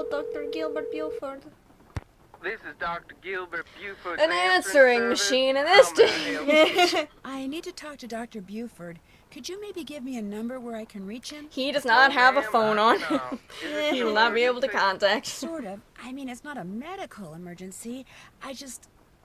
Hello, Dr. Gilbert Buford. This is Dr. Gilbert Buford. An answering machine in this day. I need to talk to Dr. Buford. Could you maybe give me a number where I can reach him? He does not have a phone on him. He will not be able to contact. Sort of. I mean, it's not a medical emergency.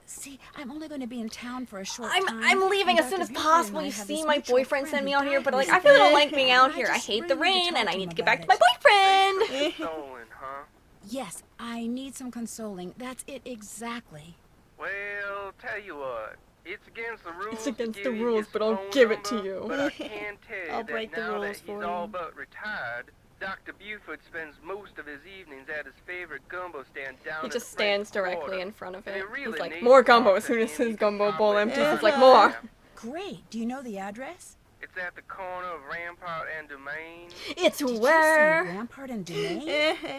See, I'm only going to be in town for a short time. I'm leaving as soon as possible. You see, my boyfriend sent me out here, but like, I really don't like being out here. I hate the rain, and I need to get back to my boyfriend. Consoling, huh? Yes, I need some consoling. That's it exactly. Well, tell you what. It's against the rules. It's against to the give you rules, his but I'll phone give it to number, you. But I can tell you I'll that break the now rules that for he's all you. but retired, Dr. Buford spends most of his evenings at his favorite gumbo stand down He at just the French stands directly Quarter. in front of And it. he really He's like, needs more gumbo. As company, soon as and he his can gumbo bowl probably empties, find he's like, him more. there. Great. Do you know the address? It's at the corner of Rampart and Domain. It's Did where? you say Rampart and Domain?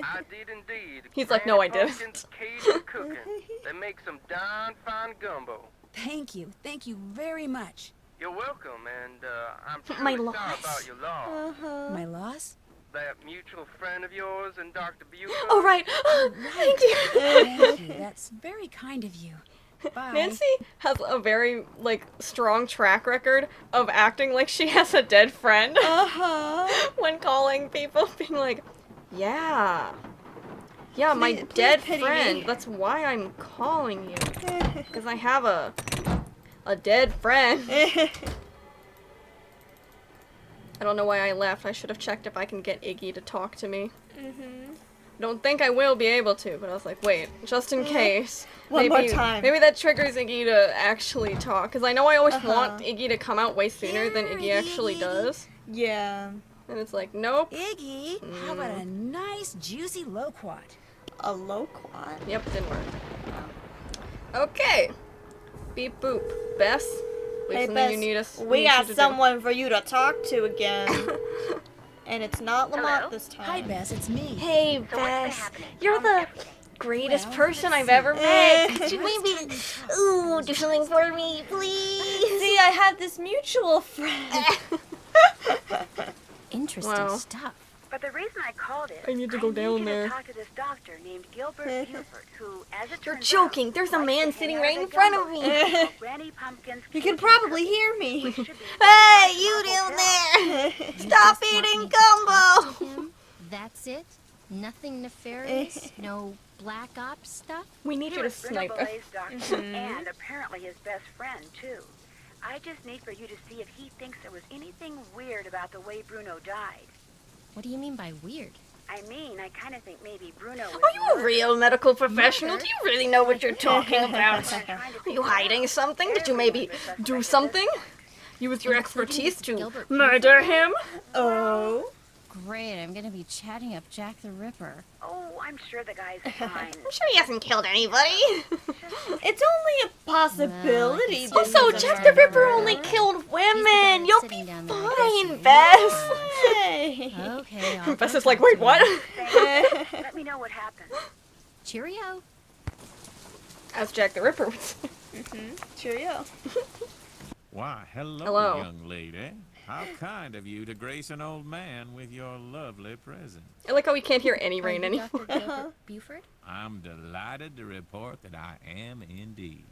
I did indeed. He's like, no, I didn't. Pumpkins, Cajun cooking. They make some darn fine gumbo. Thank you. Thank you very much. You're welcome, and I'm My truly sorry loss? about your loss. My loss? That mutual friend of yours and Dr. Buford. Oh, right. Thank you. Thank you. That's very kind of you. Bye. Nancy has a very, like, strong track record of acting like she has a dead friend when calling people, being like, yeah, my Please dead pity friend. me. That's why I'm calling you, because I have a dead friend. I don't know why I left. I should have checked if I can get Iggy to talk to me. Don't think I will be able to, but I was like, wait, just in case. One more time. Maybe that triggers Iggy to actually talk, because I know I always want Iggy to come out way sooner than Iggy actually does. Yeah. And it's like, nope. Iggy, how about a nice, juicy loquat? A loquat. Yep, didn't work. Okay. Beep boop. Bess, we have Hey, something Bess, you need us. we need got you to do. someone for you to talk to again. And it's not Lamont this time. Hi, Bess, it's me. Hey, So what's been Bess, happening? you're Tell me the everything. greatest Well, person let's I've see. ever met. Could you Last maybe, time we talked, ooh, do something for me, please? See, I have this mutual friend. Interesting Wow. stuff. But the reason I called is I need to go down you there. to talk to this doctor named Gilbert Buford, who, as it You're turns joking. out, There's a likes man to sitting hang right out in at front gumbo of me. stands called Granny Pumpkin's You can Cajun probably Cooking, hear me. which should be Hey, a you down hotel. there! Stop eating gumbo! Him? That's it? Nothing nefarious? No black ops stuff? We need He you to was Bruno snipe us. Bolet's doctor, and apparently his best friend, too. I just need for you to see if he thinks there was anything weird about the way Bruno died. What do you mean by weird? I mean, I kind of think maybe Bruno was Are you a murdered. real medical professional? Murdered? Do you really know what you're talking about? What I'm trying to Are you figure hiding out. something? Did you maybe Everyone was do suspect at something? this Use your Including expertise to Gilbert murder him? Oh. Great, I'm gonna be chatting up Jack the Ripper. Oh, I'm sure the guy's fine. I'm sure he hasn't killed anybody. It's only a possibility. Well, that Also, he's a Jack the Ripper murderer. only killed He's women. the guy You'll sitting be down there fine, with Bess. Hey. Okay, I'll Bess go is like, talk wait, to what? him. Thanks. Let me know what happened. Cheerio. As Jack the Ripper would say. Cheerio. Why, hello, Hello. young lady. How kind of you to grace an old man with your lovely present. I like how we can't hear any Are rain you anymore. Dr. Gilbert Buford? I'm delighted to report that I am indeed.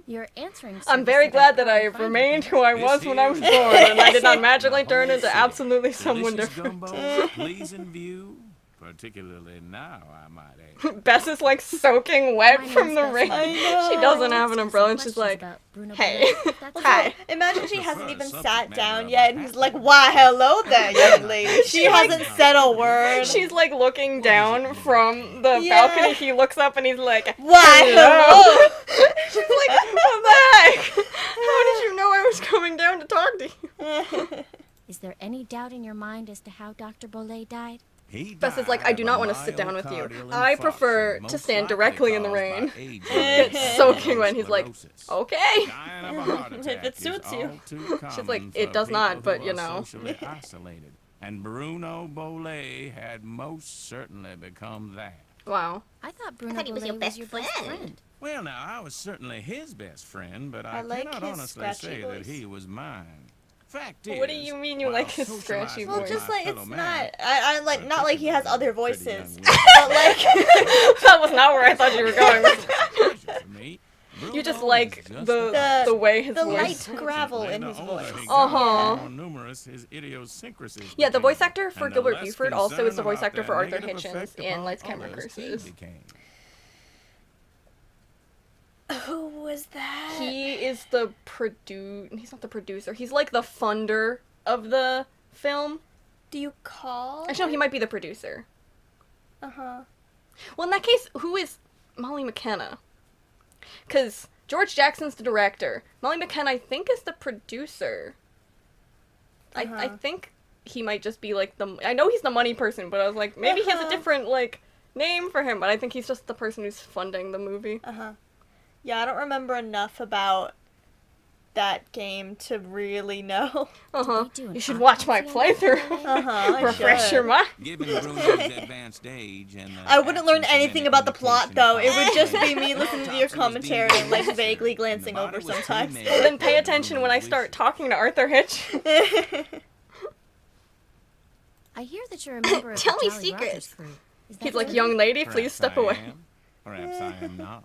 You're answering I'm very service glad that I couldn't have find remained you. who I This was when I was here born, and I did not is magically the turn whole into city. absolutely someone Delicious different. gumbo, pleasing view, particularly now, I might add. Bess is like soaking wet My from name's the Bess. rain. I know. She doesn't have an Some umbrella, and she's questions like, about Bruno hey. Bolet. That's Hi. all. Imagine she The hasn't first even subject sat matter down of yet, and my he's like, happiness. "Why, hello there, young lady." She hasn't said a word. She's like looking down from the Yeah. balcony. He looks up and he's like, Why, hello. She's like, what the heck? How did you know I was coming down to talk to you? Is there any doubt in your mind as to how Dr. Bolet died? He Bess is like, died I do of not a want to sit down with you. myocardial I infarction, prefer to most stand likely directly in the caused by rain. age-related Get soaking wet. And he's like, atherosclerosis. okay. Dying of a heart If attack it is suits you. all too She's like, common it for does not, people but, who you are know. socially isolated. And Bruno Bolet had most certainly become that. Wow. I thought Bruno thought he was Bolet your best best friend. friend. Well, now, I was certainly his best friend, but I like cannot his honestly scratchy say voice. that he was mine. Fact What do is, you mean you while like his socializing scratchy with Well, voice? just my like fellow it's man, not. I like not like he has other pretty voices, young but like. That was not where I thought you were going with that. pleasure for me. You just Bruno like is just the way his the voice. light gravel in The his older voice. he Uh-huh. got, the more numerous his idiosyncrasies Yeah, the became, voice actor for and the Gilbert less Buford also is the concerned voice about actor their for Arthur negative Hitchens effect in upon Lights, Camera, others he Curses. became. Who was that? He is the He's not the producer. He's like the funder of the film. Do you call? Actually, no, he might be the producer. Uh-huh. Well, in that case, who is Molly McKenna? Because George Jackson's the director. Molly McKenna, I think, is the producer. I think he might just be, like, I know he's the money person, but I was like, maybe he has a different, like, name for him, but I think he's just the person who's funding the movie. Uh-huh. Yeah, I don't remember enough about that game to really know. Uh-huh. Did they do an You should watch my autopsy on playthrough. Uh-huh, I Refresh your should. mind. Given Bruno's advanced age and I wouldn't learn absence of anything any about the plot, indication though. of It would just be foul me play, listening to the your autopsy was commentary deemed and, like, unnecessary, vaguely and the glancing body over was sometimes. cremated Well, then pay for attention when I Bruno's start wishes. talking to Arthur Hitch. I hear that you're a member of Tell the me Jolly secrets. Rogers crew. Is that He's like, true? young lady, please Perhaps step I away. am. Perhaps I am not.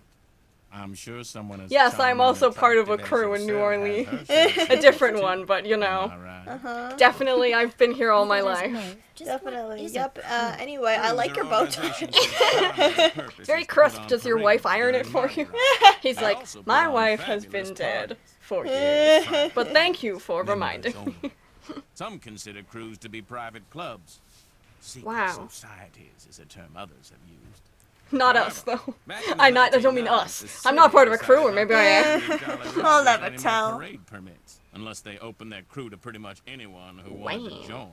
I'm sure someone is. Yes, I'm also part of a crew in New Orleans. A different one, but you know. Uh-huh. Definitely, I've been here all my Because life. no, just what Definitely. is a Yep. crew? Anyway, I like your bow tie. Very crisp. Does your wife iron it for you? He's like, my wife has been dead for years. But thank you for reminding me. Some consider crews to be private clubs. Secret Wow. societies is a term others have used. Not us, though. Back in the I don't mean 1990s, us. the I'm not part of a city crew, or decided maybe I am. not to give Jolly I'll Rogers never any more tell. parade permits, unless they opened their crew to pretty much anyone who wanted Wow. to join.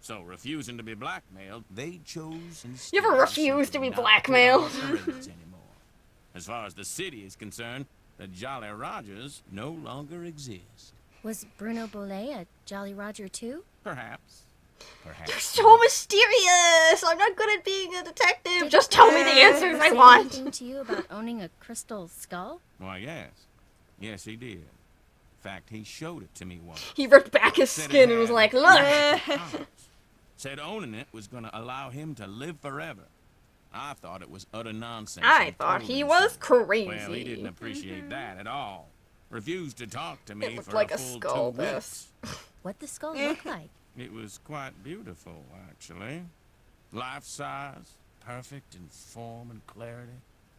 So, refusing to be blackmailed, they chose instead You ever refuse to be simply not blackmailed? put on parades anymore. As far as the city is concerned, the Jolly Rogers no longer exist. Was Bruno Bolet a Jolly Roger too? Perhaps. Perhaps. So mysterious! I'm not good at being a detective. Did Just tell me the answers I say want. anything to you about owning a crystal skull? Why, yes. Yes, he did. In fact, he showed it to me once. He ripped back his Said it skin and was had like, magic look! powers. Said owning it was going to allow him to live forever. I thought it was utter nonsense. I and thought told he him was so. crazy. Well, he didn't appreciate that at all. Refused to talk to me It looked for like a a full skull, 2 this. weeks. What the skull look like? It was quite beautiful, actually. Life-size, perfect in form and clarity,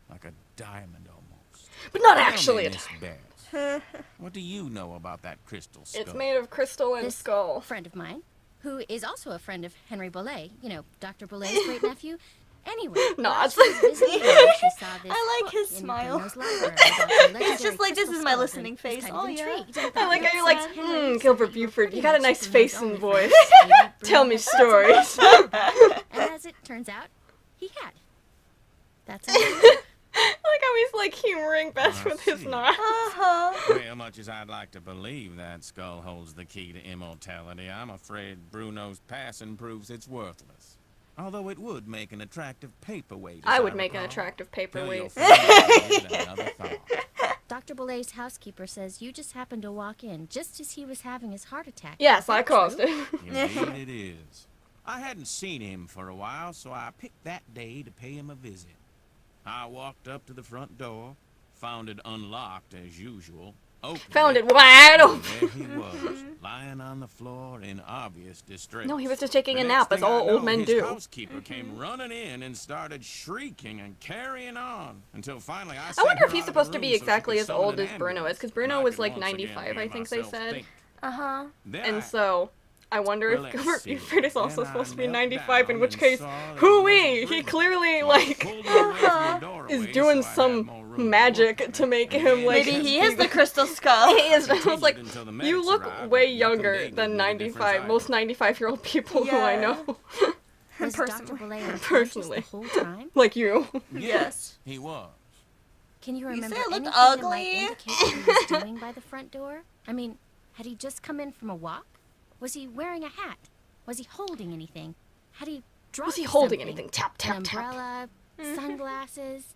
like a diamond almost. But not Tell me, actually. Miss Beth, what do you know about that crystal skull? It's made of crystal and This skull. friend of mine, who is also a friend of Henry Bolet, you know, Dr. Bolet's great nephew. Anyway, Nods. while she was visiting Bruno, she saw this I like book his in smile. Bruno's library about the legendary just like, this crystal is my skulls, listening and face. was kind Oh, of yeah. intrigued, and I like thought how you're like, that Henry said Gilbert that you were Buford, pretty you got a much nice Superman's face and only voice. friend. Maybe Tell Bruno me had some stories. And as it turns out, he had. That's it. Like how he's like humoring Beth I with his see. nod. Uh-huh. Well, much as I'd like to believe that skull holds the key to immortality, I'm afraid Bruno's passing proves it's worthless. Although it would make an attractive paperweight. I as would make an recall. attractive Till you'll paperweight. find out another thought. Dr. Bolet's housekeeper says you just happened to walk in just as he was having his heart attack. Yes, Is I that caused true? it. Indeed it is. I hadn't seen him for a while, so I picked that day to pay him a visit. I walked up to the front door, found it unlocked as usual, opened Found it wide and open. there he was, lying on the floor in obvious distress. No, he was just taking The a next nap, as thing I all old know, men his do. housekeeper came running in and started shrieking and carrying on until finally I I sent wonder her if he's out of supposed the to be room so she exactly could as summon old an as Bruno is, ambulance, because and Bruno I was could like once again 95, hear I think they myself said. think. Uh-huh. Then And I- so, I wonder Well, if let's Gilbert see. Buford is also Then supposed I to be knelt 95, in down which and case, saw that hooey! it He wasn't clearly, breathing. So I like, pulled it away from the doorway is so doing I had some more room to magic work to on. make And him, then like, Maybe just he is the think crystal skull. He is. I was continued like, until the you medics look arrived, way and nothing younger they did than made a difference 95. either. Most 95-year-old people who I Yeah. know. Was Dr. Personally. Bolet unconscious Personally. the whole time? Like you. Yes. He was. Can you say remember I looked anything that might ugly? indicate what he was doing by the front door? I mean, had he just come in from a walk? Was he wearing a hat? Was he holding anything? Had he dropped Was he holding something? anything? Tap, tap, An tap. umbrella, sunglasses.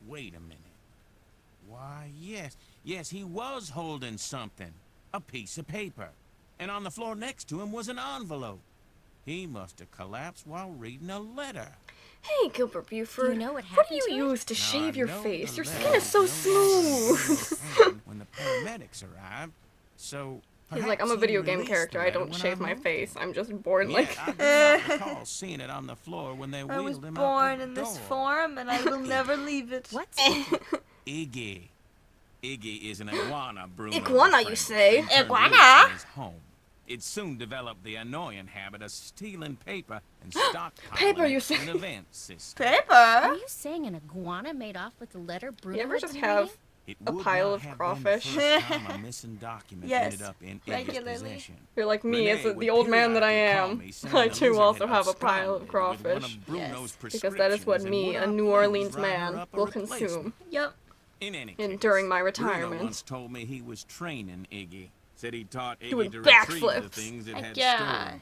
Wait a minute. Why, yes. Yes, he was holding something. A piece of paper. And on the floor next to him was an envelope. He must have collapsed while reading a letter. Hey, Gilbert Buford. Do you know what What do happened you to it? use to Now, shave I your know face? the Your letter skin is so was smooth. when the paramedics arrived, so He's like, I'm a perhaps he video game released character. the I letter don't when shave my moved it. face. I'm just born Yet, like... I do not recall seeing it on the floor when they I was wheeled him born out the in this door. form, and I will never leave it. What? Iggy. Iggy is an iguana, Bruno. Iguana, you friend, say? and turned Iguana? loose in his home. It soon developed the annoying habit of stealing paper and stockpiling Paper, you it say? in event system. Are Paper? you saying an iguana made off with the letter Bruno You ever had just been have reading? It a would pile not of have crawfish? been the first time a missing document Yes, ended up in Iggy's regularly. possession. You're like me, Renee as the would old man that I periodically call am. me, saying I the too lizard also had have a pile of absconded with one crawfish. of Bruno's Because that is what prescriptions me, and a would New I Orleans please write her man, up a will replacement. consume. Yep. In any And case, during my Bruno retirement. once told me he was training Iggy. Said he taught Iggy Doing to retrieve the backflips. things it Heck had yeah. stolen.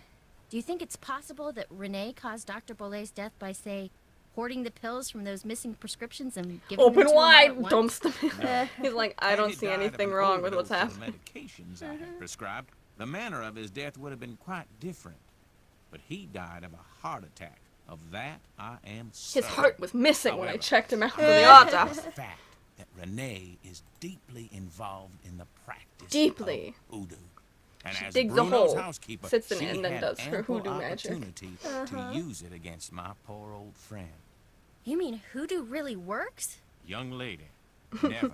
Do you think it's possible that Renee caused Dr. Bolet's death by, say, hoarding the pills from those missing prescriptions and giving them Open to him all wide, at once? dumps them in. No. He's like, I Had don't he see died of anything an wrong with what's overdose of happening. the medications I had prescribed, the manner of his death would have been quite different. But he died of a heart attack. Of that, I am His certain. heart was missing when I However, checked him out for I the know autopsy. for a fact that Renee is deeply involved in the practice Deeply. of hoodoo. And She as digs a Bruno's hole, housekeeper, sits in it, she and then had does her ample hoodoo magic. opportunity to use it against my poor old friend. You mean hoodoo really works? Young lady, never,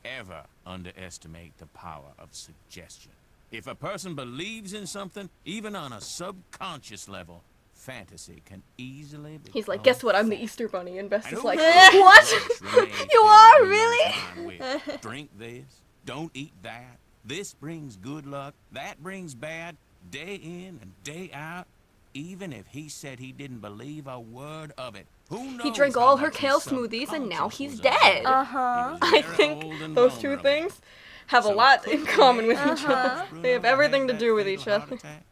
ever underestimate the power of suggestion. If a person believes in something, even on a subconscious level, fantasy can easily become He's like, guess what? I'm the fact. Easter Bunny. And Bess And is who like, knows what? what Renee You filled are, Bruno's really? mind with. Drink this, don't eat that. This brings good luck, that brings bad, day in and day out. Even if he said he didn't believe a word of it, who knows? He drank how all her much his kale smoothies and now subconscious he's was dead. aware. Uh-huh. He was I very old think and those two vulnerable. things have a So lot could in common with Renee each other. Bruno They have had everything to that do with fatal each heart other. attack?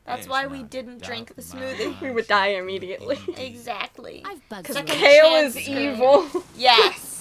That's There's why we not a didn't doubt drink the in my smoothie. We mind would she die would immediately. indeed. Exactly. I've bugged Because you. Second kale chance is scream. evil. Yes.